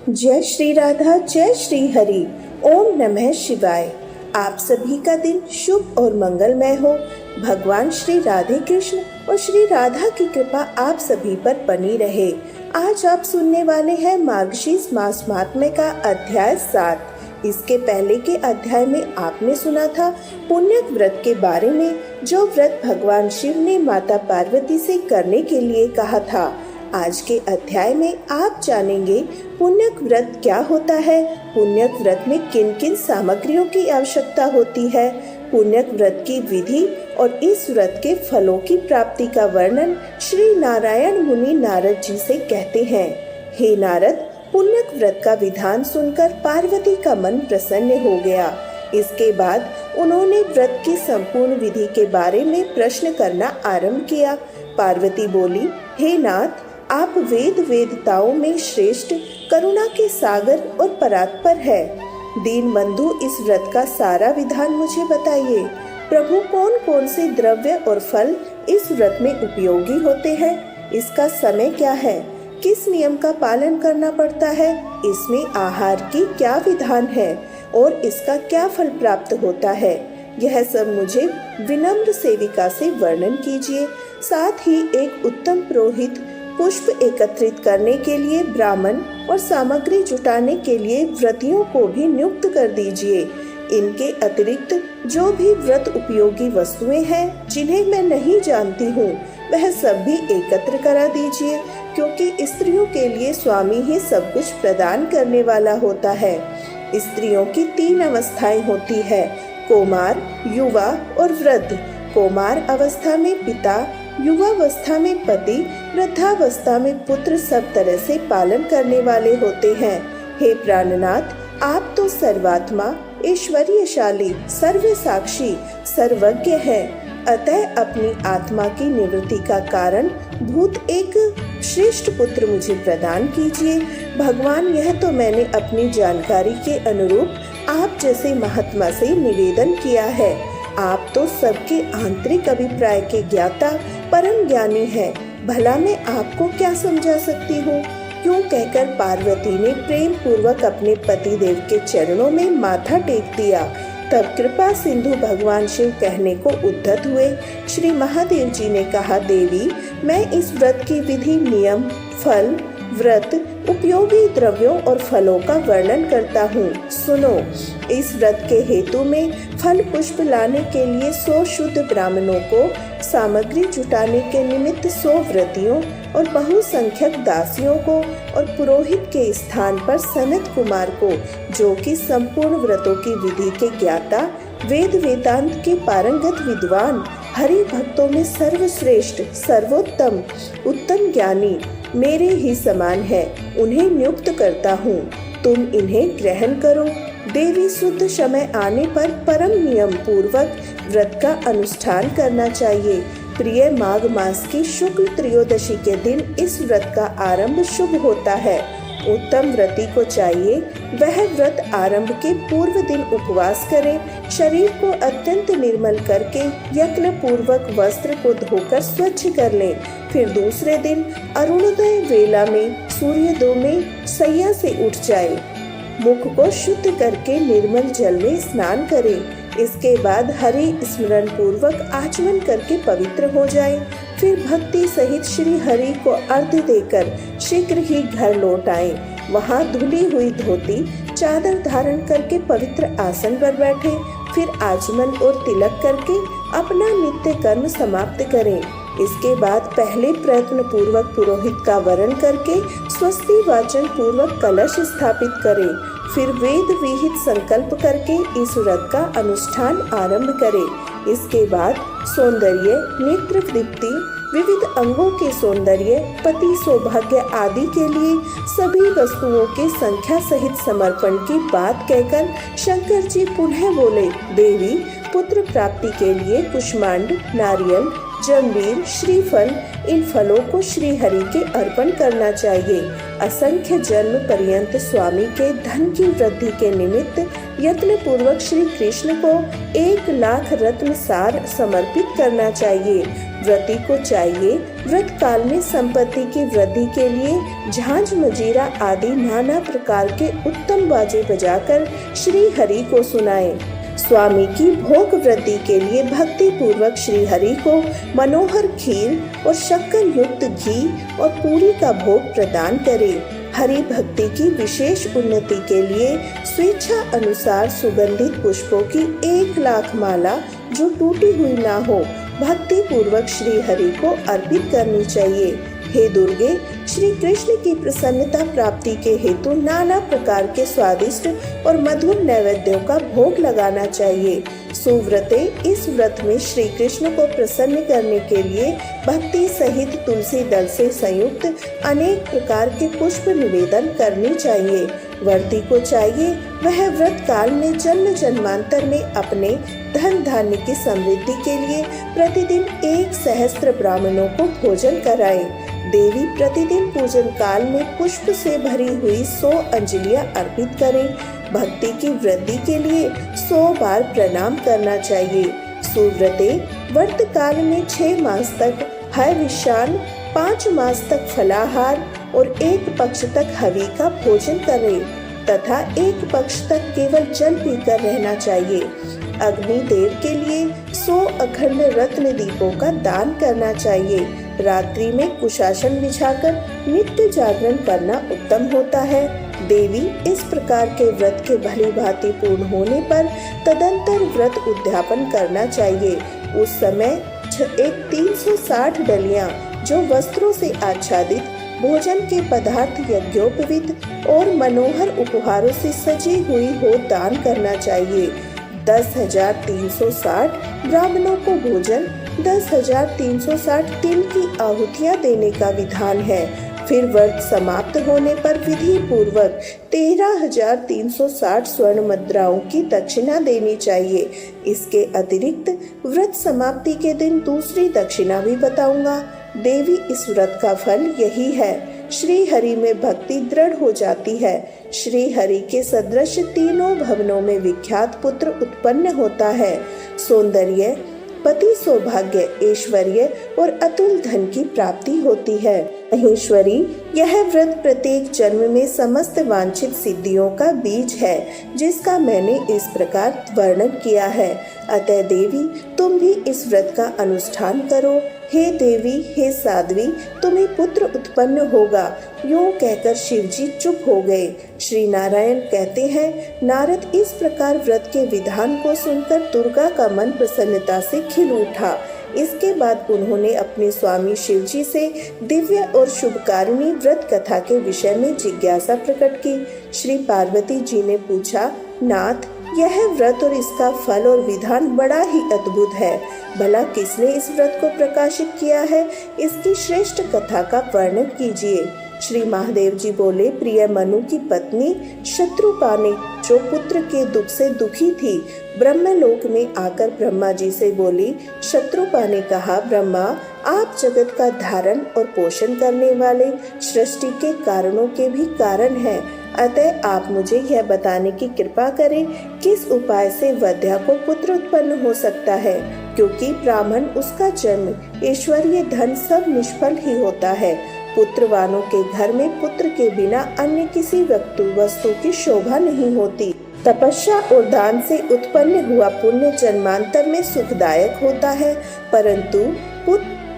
जय श्री राधा, जय श्री हरि। ओम नमः शिवाय। आप सभी का दिन शुभ और मंगलमय हो। भगवान श्री राधे कृष्ण और श्री राधा की कृपा आप सभी पर बनी रहे। आज आप सुनने वाले हैं मार्गशीर्ष मास महात्म्य का अध्याय 7। इसके पहले के अध्याय में आपने सुना था पुण्यक व्रत के बारे में, जो व्रत भगवान शिव ने माता पार्वती से करने के लिए कहा था। आज के अध्याय में आप जानेंगे पुण्यक व्रत क्या होता है, पुण्यक व्रत में किन किन सामग्रियों की आवश्यकता होती है, पुण्यक व्रत की विधि और इस व्रत के फलों की प्राप्ति का वर्णन श्री नारायण मुनि नारद जी से कहते हैं। हे नारद, पुण्यक व्रत का विधान सुनकर पार्वती का मन प्रसन्न हो गया। इसके बाद उन्होंने व्रत की संपूर्ण विधि के बारे में प्रश्न करना आरंभ किया। पार्वती बोली, हे नाथ, आप वेद वेदताओं में श्रेष्ठ, करुणा के सागर और परात्पर है। दीन बंधु, इस व्रत का सारा विधान मुझे बताइए। प्रभु, कौन कौन से द्रव्य और फल इस व्रत में उपयोगी होते हैं? इसका समय क्या है? किस नियम का पालन करना पड़ता है? इसमें आहार की क्या विधान है और इसका क्या फल प्राप्त होता है? यह सब मुझे विनम्र सेविका से वर्णन कीजिए। साथ ही एक उत्तम पुरोहित, पुष्प एकत्रित करने के लिए ब्राह्मण और सामग्री जुटाने के लिए व्रतियों को भी नियुक्त कर दीजिए। इनके अतिरिक्त जो भी व्रत उपयोगी वस्तुएं हैं जिन्हें मैं नहीं जानती हूँ, वह सब भी एकत्र करा दीजिए, क्योंकि स्त्रियों के लिए स्वामी ही सब कुछ प्रदान करने वाला होता है। स्त्रियों की 3 अवस्थाएं होती है, कौमार, युवा और वृद्ध। कौमार अवस्था में पिता, युवावस्था में पति, वृद्धावस्था में पुत्र सब तरह से पालन करने वाले होते हैं। हे प्राणनाथ, आप तो सर्वात्मा, ऐश्वर्यशाली, सर्वसाक्षी, सर्वज्ञ हैं। अतः अपनी आत्मा की निवृत्ति का कारण भूत एक श्रेष्ठ पुत्र मुझे प्रदान कीजिए। भगवान, यह तो मैंने अपनी जानकारी के अनुरूप आप जैसे महात्मा से निवेदन किया है। आप तो सबके आंतरिक अभिप्राय के ज्ञाता, परम ज्ञानी है। भला मैं आपको क्या समझा सकती हूँ? क्यों कहकर पार्वती ने प्रेम पूर्वक अपने पति देव के चरणों में माथा टेक दिया। तब कृपा सिंधु भगवान शिव कहने को उद्धत हुए। श्री महादेव जी ने कहा, देवी, मैं इस व्रत की विधि, नियम, फल, व्रत, उपयोगी द्रव्यों और फलों का वर्णन करता हूँ। सुनो। इस व्रत के हेतु में फल पुष्प लाने के लिए 100 शुद्ध ब्राह्मणों को, सामग्री जुटाने के निमित्त 100 व्रतियों और बहुसंख्यक दासियों को और पुरोहित के स्थान पर सनत कुमार को, जो कि संपूर्ण व्रतों की विधि के ज्ञाता, वेद वेदांत के पारंगत विद्वान, हरि भक्तों में सर्वश्रेष्ठ, सर्वोत्तम, उत्तम ज्ञानी, मेरे ही समान है, उन्हें नियुक्त करता हूँ। तुम इन्हें ग्रहण करो। देवी, शुद्ध समय आने पर परम नियम पूर्वक व्रत का अनुष्ठान करना चाहिए। प्रिय माघ मास की शुक्ल त्रयोदशी के दिन इस व्रत का आरंभ शुभ होता है। उत्तम व्रती को चाहिए वह व्रत आरंभ के पूर्व दिन उपवास करे, शरीर को अत्यंत निर्मल करके यज्ञ पूर्वक वस्त्र को धोकर स्वच्छ कर ले। फिर दूसरे दिन अरुणोदय वेला में सूर्योदय में सैया से उठ जाए। मुख को शुद्ध करके निर्मल जल में स्नान करे। इसके बाद हरि स्मरण पूर्वक आचमन करके पवित्र हो जाए। फिर भक्ति सहित श्री हरि को अर्घ्य देकर शीघ्र ही घर लौट आए। वहाँ धुली हुई धोती, चादर धारण करके पवित्र आसन पर बैठे। फिर आचमन और तिलक करके अपना नित्य कर्म समाप्त करें। इसके बाद पहले प्रयत्न पूर्वक पुरोहित का वरण करके स्वस्ति वाचन पूर्वक कलश स्थापित करें। फिर वेद विहित संकल्प करके इस व्रत का अनुष्ठान आरंभ करें। इसके बाद सौंदर्य, नेत्र दीप्ति, विविध अंगों के सौंदर्य, पति सौभाग्य आदि के लिए सभी वस्तुओं के संख्या सहित समर्पण की बात कहकर शंकर जी पुनः बोले, देवी, पुत्र प्राप्ति के लिए कुष्मांड, नारियल, जंबीर, श्रीफल, इन फलों को श्री हरि के अर्पण करना चाहिए। असंख्य जन्म पर्यंत स्वामी के धन की वृद्धि के निमित्त यत्न पूर्वक श्री कृष्ण को 1,00,000 रत्न सार समर्पित करना चाहिए। व्रती को चाहिए व्रत काल में संपत्ति की वृद्धि के लिए झांझ, मजीरा आदि नाना प्रकार के उत्तम बाजे बजाकर श्री हरि को सुनाए। स्वामी की भोग वृद्धि के लिए भक्ति पूर्वक श्री हरि को मनोहर खीर और शक्कर युक्त घी और पूरी का भोग प्रदान करे। हरि भक्ति की विशेष उन्नति के लिए स्वेच्छा अनुसार सुगंधित पुष्पों की 1,00,000 माला जो टूटी हुई ना हो भक्ति पूर्वक श्री हरि को अर्पित करनी चाहिए। हे दुर्गे, श्री कृष्ण की प्रसन्नता प्राप्ति के हेतु नाना प्रकार के स्वादिष्ट और मधुर नैवेद्यों का भोग लगाना चाहिए। सुव्रते इस व्रत में श्री कृष्ण को प्रसन्न करने के लिए भक्ति सहित तुलसी दल से संयुक्त अनेक प्रकार के पुष्प निवेदन करनी चाहिए। व्रती को चाहिए वह व्रत काल में जन्म जन्मांतर में अपने धन धान्य की समृद्धि के लिए प्रतिदिन 1,000 ब्राह्मणों को भोजन कराए। देवी प्रतिदिन पूजन काल में पुष्प से भरी हुई 100 अंजलियां अर्पित करें। भक्ति की वृद्धि के लिए 100 बार प्रणाम करना चाहिए। सुव्रते व्रत काल में 6 मास तक हविष्यान्न, 5 मास तक फलाहार और 1 पक्ष तक हवि का भोजन करें तथा 1 पक्ष तक केवल जल पीकर रहना चाहिए। अग्निदेव के लिए 100 अखंड रत्न दीपों का दान करना चाहिए। रात्रि में कुशासन बिछाकर नित्य जागरण करना उत्तम होता है। देवी इस प्रकार के व्रत के भली भांति पूर्ण होने पर तदंतर व्रत उद्यापन करना चाहिए। उस समय 360 डलियां जो वस्त्रों से आच्छादित भोजन के पदार्थ यज्ञोपवीत और मनोहर उपहारों से सजी हुई हो दान करना चाहिए। 10,360 ब्राह्मणों को भोजन, 10,360 तिल की आहुतियां देने का विधान है। फिर व्रत समाप्त होने पर विधि पूर्वक 13,360 स्वर्ण मुद्राओं की दक्षिणा देनी चाहिए। इसके अतिरिक्त व्रत समाप्ति के दिन दूसरी दक्षिणा भी बताऊंगा। देवी इस व्रत का फल यही है। श्री हरि में भक्ति दृढ़ हो जाती है। श्री हरि के सदृश तीनों भवनों में विख्यात पुत्र उत्पन्न होता है। सौंदर्य, पति, सौभाग्य, ऐश्वर्य और अतुल धन की प्राप्ति होती है। महेश्वरी, यह व्रत प्रत्येक जन्म में समस्त वांछित सिद्धियों का बीज है, जिसका मैंने इस प्रकार वर्णन किया है। अतः देवी, तुम भी इस व्रत का अनुष्ठान करो। हे देवी, हे साध्वी, तुम्हें पुत्र उत्पन्न होगा। यूं कहकर शिवजी चुप हो गए। श्री नारायण कहते हैं, नारद इस प्रकार व्रत के विधान को सुनकर दुर्गा का मन प्रसन्नता से खिल उठा। इसके बाद उन्होंने अपने स्वामी शिवजी से दिव्य और शुभकारिणी व्रत कथा के विषय में जिज्ञासा प्रकट की। श्री पार्वती जी ने पूछा, नाथ, यह व्रत और इसका फल और विधान बड़ा ही अद्भुत है। भला किसने इस व्रत को प्रकाशित किया है? इसकी श्रेष्ठ कथा का वर्णन कीजिए। श्री महादेव जी बोले, प्रिय मनु की पत्नी शत्रुपा ने जो पुत्र के दुख से दुखी थी, ब्रह्मलोक में आकर ब्रह्मा जी से बोली। शत्रुपा ने कहा, ब्रह्मा, आप जगत का धारण और पोषण करने वाले, सृष्टि के कारणों के भी कारण हैं। अतः आप मुझे यह बताने की कृपा करें, किस उपाय से वध्या को पुत्र उत्पन्न हो सकता है, क्योंकि ब्राह्मण उसका जन्म, ऐश्वर्य, धन सब निष्फल ही होता है। पुत्रवानों के घर में पुत्र के बिना अन्य किसी वस्तु की शोभा नहीं होती। तपस्या और दान से उत्पन्न हुआ पुण्य जन्मांतर में सुखदायक होता है, परंतु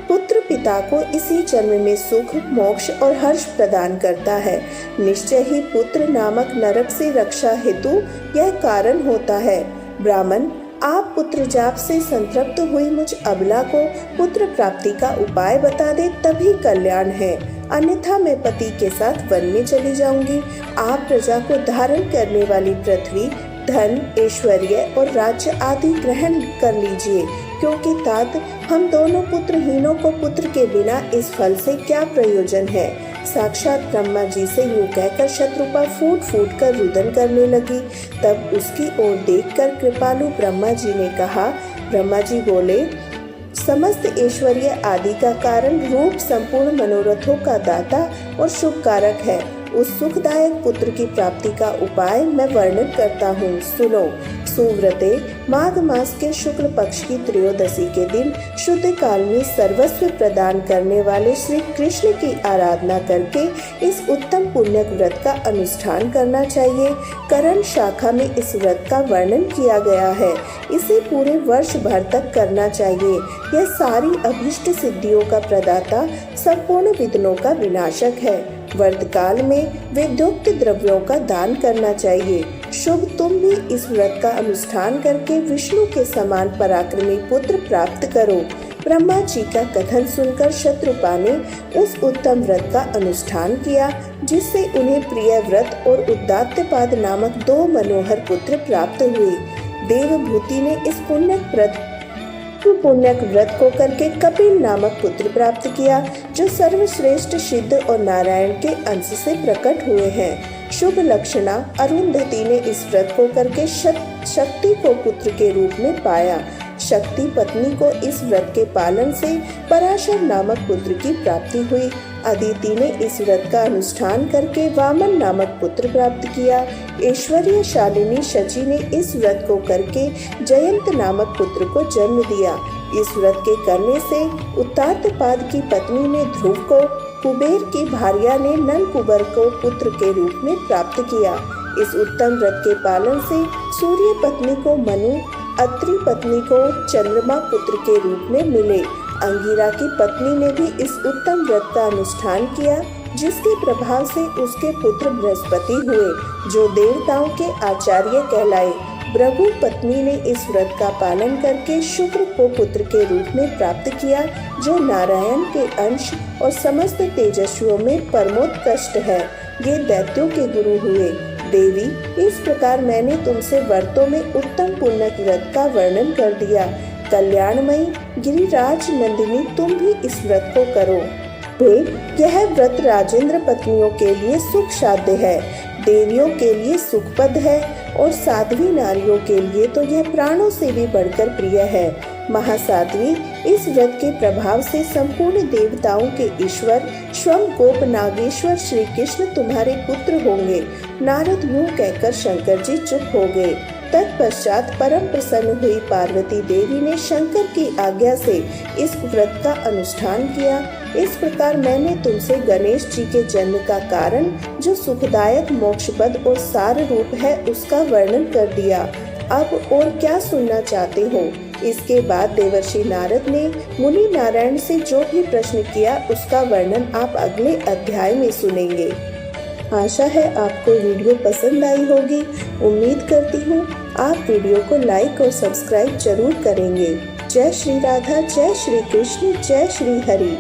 पुत्र पिता को इसी जन्म में सुख, मोक्ष और हर्ष प्रदान करता है। निश्चय ही पुत्र नामक नरक से रक्षा हेतु यह कारण होता है। ब्राह्मण, आप पुत्र जाप से संतृप्त हुई मुझ अबला को पुत्र प्राप्ति का उपाय बता दे, तभी कल्याण है। अन्यथा मैं पति के साथ वन में चली जाऊंगी। आप प्रजा को धारण करने वाली पृथ्वी, धन, ऐश्वर्य और राज्य आदि ग्रहण कर लीजिए, क्योंकि तात हम दोनों पुत्रहीनों को पुत्र के बिना इस फल से क्या प्रयोजन है। साक्षात ब्रह्मा जी से यूं कहकर शत्रुपा फूट फूट कर रुदन करने लगी। तब उसकी ओर देखकर कृपालु ब्रह्मा जी ने कहा। ब्रह्मा जी बोले, समस्त ऐश्वर्य आदि का कारण, रूप, संपूर्ण मनोरथों का दाता और शुभ कारक है। उस सुखदायक पुत्र की प्राप्ति का उपाय मैं वर्णन करता हूँ, सुनो। सुव्रते माघ मास के शुक्ल पक्ष की त्रयोदशी के दिन शुद्ध काल में सर्वस्व प्रदान करने वाले श्री कृष्ण की आराधना करके इस उत्तम पुण्यक व्रत का अनुष्ठान करना चाहिए। करण शाखा में इस व्रत का वर्णन किया गया है। इसे पूरे वर्ष भर तक करना चाहिए। यह सारी अभिष्ट सिद्धियों का प्रदाता, संपूर्ण विघ्नों का विनाशक है। व्रत काल में वेदोक्त द्रव्यों का दान करना चाहिए। शुभ तुम भी इस व्रत का अनुष्ठान करके विष्णु के समान पराक्रमी पुत्र प्राप्त करो। ब्रह्मा जी का कथन सुनकर शत्रुपा ने उस उत्तम व्रत का अनुष्ठान किया, जिससे उन्हें प्रिय व्रत और उदात्तपाद नामक 2 मनोहर पुत्र प्राप्त हुए। देवभूति ने इस पुण्यक व्रत को करके कपिल नामक पुत्र प्राप्त किया, जो सर्वश्रेष्ठ सिद्ध और नारायण के अंश से प्रकट हुए हैं। शुभ लक्षणा अरुंधति ने इस व्रत को करके शक्ति को पुत्र के रूप में पाया। शक्ति पत्नी को इस व्रत के पालन से पराशर नामक पुत्र की प्राप्ति हुई। अदिति ने इस व्रत का अनुष्ठान करके वामन नामक पुत्र प्राप्त किया। ऐश्वर्यशालिनी शची ने इस व्रत को करके जयंत नामक पुत्र को जन्म दिया। इस व्रत के करने से उत्तानपाद की पत्नी ने ध्रुव को, कुबेर की भार्या ने नलकुबर को पुत्र के रूप में प्राप्त किया। इस उत्तम व्रत के पालन से सूर्य पत्नी को मनु, अत्रि पत्नी को चंद्रमा पुत्र के रूप में मिले। अंगिरा की पत्नी ने भी इस उत्तम व्रत का अनुष्ठान किया, जिसके प्रभाव से उसके पुत्र बृहस्पति हुए, जो देवताओं के आचार्य कहलाए। भृगु पत्नी ने इस व्रत का पालन करके शुक्र को पुत्र के रूप में प्राप्त किया, जो नारायण के अंश और समस्त तेजस्वियों में परमोत्कृष्ट है। ये दैत्यों के गुरु हुए। देवी, इस प्रकार मैंने तुमसे व्रतों में उत्तम पुण्यक व्रत का वर्णन कर दिया। कल्याणमयी गिरिराज नंदिनी, तुम भी इस व्रत को करो। यह व्रत राजेंद्र पत्नियों के लिए सुख साध्य है, देवियों के लिए सुखपद है और साध्वी नारियों के लिए तो यह प्राणों से भी बढ़कर प्रिय है। महासाध्वी, इस व्रत के प्रभाव से संपूर्ण देवताओं के ईश्वर स्वयं गोप नागेश्वर श्री कृष्ण तुम्हारे पुत्र होंगे। नारद यूं कहकर शंकर जी चुप हो गए। तत्पश्चात परम प्रसन्न हुई पार्वती देवी ने शंकर की आज्ञा से इस व्रत का अनुष्ठान किया। इस प्रकार मैंने तुमसे गणेश जी के जन्म का कारण, जो सुखदायक मोक्षपद और सार रूप है, उसका वर्णन कर दिया। अब और क्या सुनना चाहते हो? इसके बाद देवर्षि नारद ने मुनि नारायण से जो भी प्रश्न किया, उसका वर्णन आप अगले अध्याय में सुनेंगे। आशा है आपको वीडियो पसंद आई होगी। उम्मीद करती हूँ आप वीडियो को लाइक और सब्सक्राइब जरूर करेंगे। जय श्री राधा, जय श्री कृष्ण, जय श्री हरि।